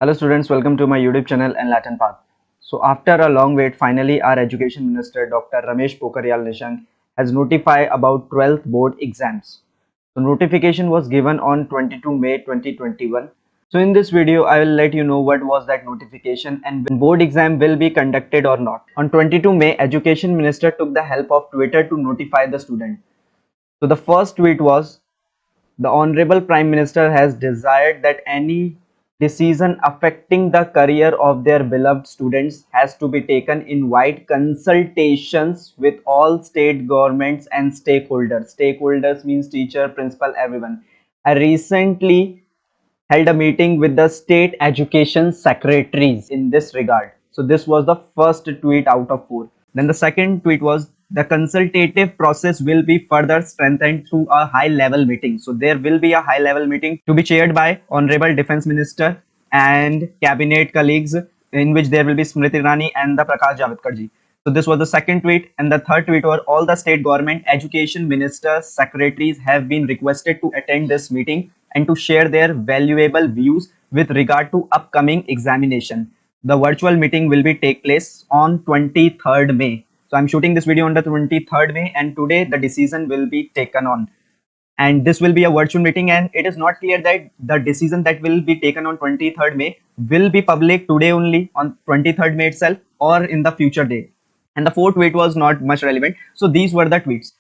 Hello students, welcome to my YouTube channel and Latin Path. So after a long wait, finally our Education Minister Dr. Ramesh Pokhriyal Nishank has notified about 12th board exams. So notification was given on 22 May 2021. So in this video, I will let you know what was that notification and when board exam will be conducted or not. On 22 May, Education Minister took the help of Twitter to notify the student. So the first tweet was, the Honorable Prime Minister has desired that any decision affecting the career of their beloved students has to be taken in wide consultations with all state governments and stakeholders. Stakeholders means teacher, principal, everyone. I recently held a meeting with the state education secretaries in this regard. So this was the first tweet out of four. Then the second tweet was, the consultative process will be further strengthened through a high level meeting. So there will be a high level meeting to be chaired by Honorable Defense Minister and cabinet colleagues, in which there will be Smriti Irani and the Prakash Javadkar ji. So this was the second tweet, and the third tweet was, all the state government education ministers secretaries have been requested to attend this meeting and to share their valuable views with regard to upcoming examination. The virtual meeting will be take place on 23rd May. So I'm shooting this video on the 23rd May, and today the decision will be taken on. And this will be a virtual meeting, and it is not clear that the decision that will be taken on 23rd May will be public today only on 23rd May itself or in the future day. And the fourth tweet was not much relevant. So these were the tweets.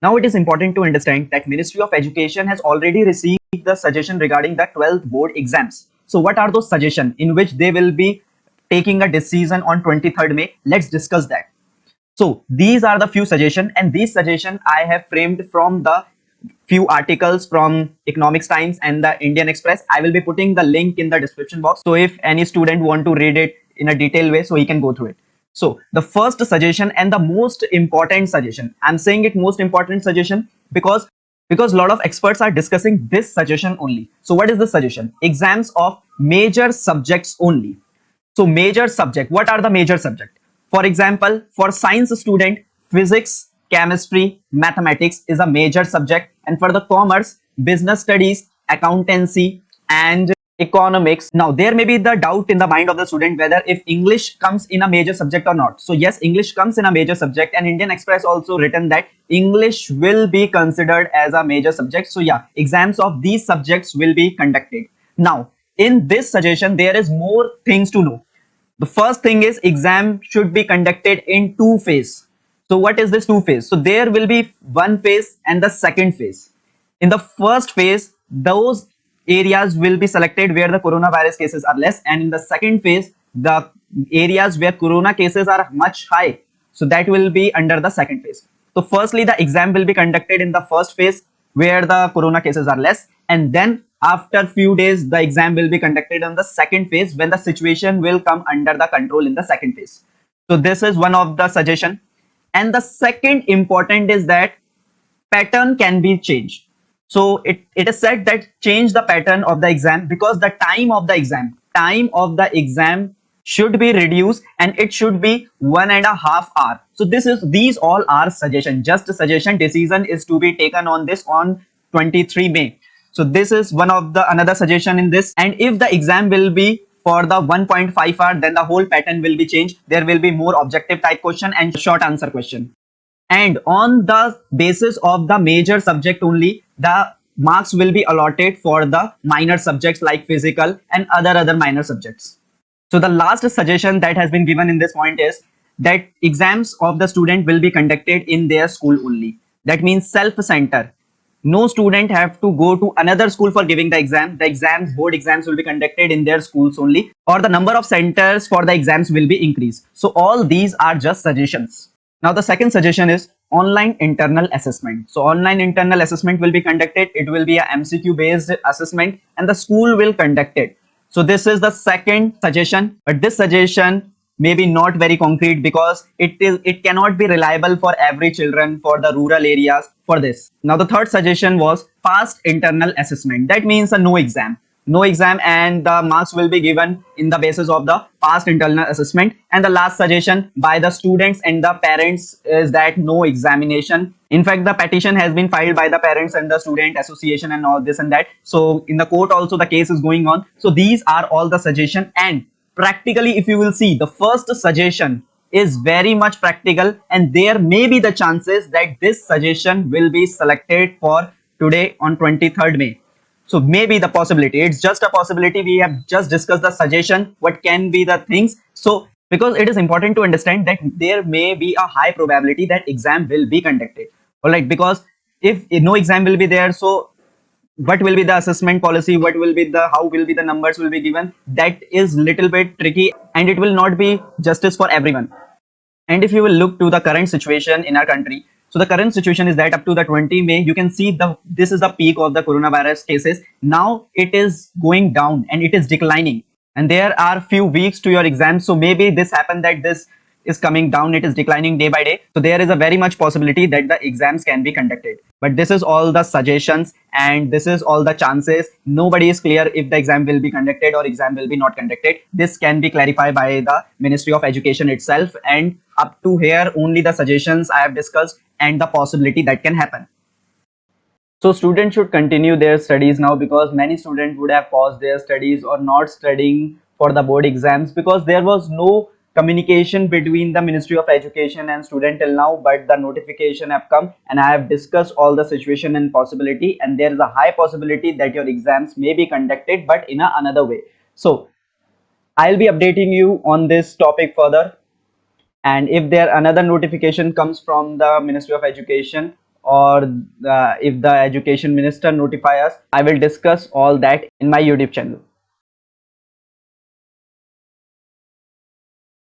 Now it is important to understand that Ministry of Education has already received the suggestion regarding the 12th board exams. So what are those suggestions in which they will be taking a decision on 23rd May? Let's discuss that. So these are the few suggestions, and these suggestions I have framed from the few articles from Economics Times and the Indian Express. I will be putting the link in the description box. So if any student want to read it in a detailed way, so he can go through it. So the first suggestion and the most important suggestion, I'm saying it most important suggestion because a lot of experts are discussing this suggestion only. So what is the suggestion? Exams of major subjects only. So major subject, what are the major subject? For example, for science student, physics, chemistry, mathematics is a major subject, and for the commerce, business studies, accountancy, and economics. Now there may be the doubt in the mind of the student whether if English comes in a major subject or not. So yes, English comes in a major subject, and Indian Express also written that English will be considered as a major subject. So yeah, exams of these subjects will be conducted. Now in this suggestion there is more things to know. The first thing is exam should be conducted in two phases. So what is this two phase? So there will be one phase and the second phase. In the first phase, those areas will be selected where the coronavirus cases are less, and in the second phase, the areas where corona cases are much high. So that will be under the second phase. So firstly, the exam will be conducted in the first phase where the corona cases are less, and then after few days the exam will be conducted on the second phase when the situation will come under the control in the second phase. So this is one of the suggestion. And the second important is that pattern can be changed. So it is said that change the pattern of the exam, because the time of the exam should be reduced, and it should be 1.5 hours. So these all are suggestion, just a suggestion. Decision is to be taken on this on 23 May. So this is one of the another suggestion in this. And if the exam will be for the 1.5 hour, then the whole pattern will be changed. There will be more objective type question and short answer question. And on the basis of the major subject only, the marks will be allotted for the minor subjects like physical and other minor subjects. So the last suggestion that has been given in this point is that exams of the student will be conducted in their school only. That means self-center. No student have to go to another school for giving the exam. The exams, board exams will be conducted in their schools only, or the number of centers for the exams will be increased. So all these are just suggestions. Now the second suggestion is online internal assessment. So online internal assessment will be conducted. It will be a MCQ based assessment, and the school will conduct it. So this is the second suggestion, but this suggestion maybe not very concrete because it cannot be reliable for every children for the rural areas for this. Now the third suggestion was fast internal assessment. That means a no exam. no exam and the marks will be given in the basis of the past internal assessment. And the last suggestion by the students and the parents is that no examination. In fact, the petition has been filed by the parents and the student association and all this and that. So in the court also the case is going on. So these are all the suggestion, and practically if you will see, the first suggestion is very much practical, and there may be the chances that this suggestion will be selected for today on 23rd May. So maybe the possibility, it's just a possibility. We have just discussed the suggestion, what can be the things. So because it is important to understand that there may be a high probability that exam will be conducted. All right, because if no exam will be there, so what will be the assessment policy, what will be the, how will be the numbers will be given, that is little bit tricky, and it will not be justice for everyone. And if you will look to the current situation in our country, so the current situation is that up to the 20 May, you can see this is the peak of the coronavirus cases. Now it is going down and it is declining, and there are few weeks to your exam. So maybe this happened that this is coming down, it is declining day by day. So there is a very much possibility that the exams can be conducted. But this is all the suggestions and this is all the chances. Nobody is clear if the exam will be conducted or exam will be not conducted. This can be clarified by the Ministry of Education itself, and up to here only the suggestions I have discussed and the possibility that can happen. So students should continue their studies now, because many students would have paused their studies or not studying for the board exams because there was no communication between the Ministry of Education and student till now. But the notification have come and I have discussed all the situation and possibility, and there is a high possibility that your exams may be conducted but in another way. So I'll be updating you on this topic further, and if there another notification comes from the Ministry of Education, or if the education minister notify us, I will discuss all that in my YouTube channel.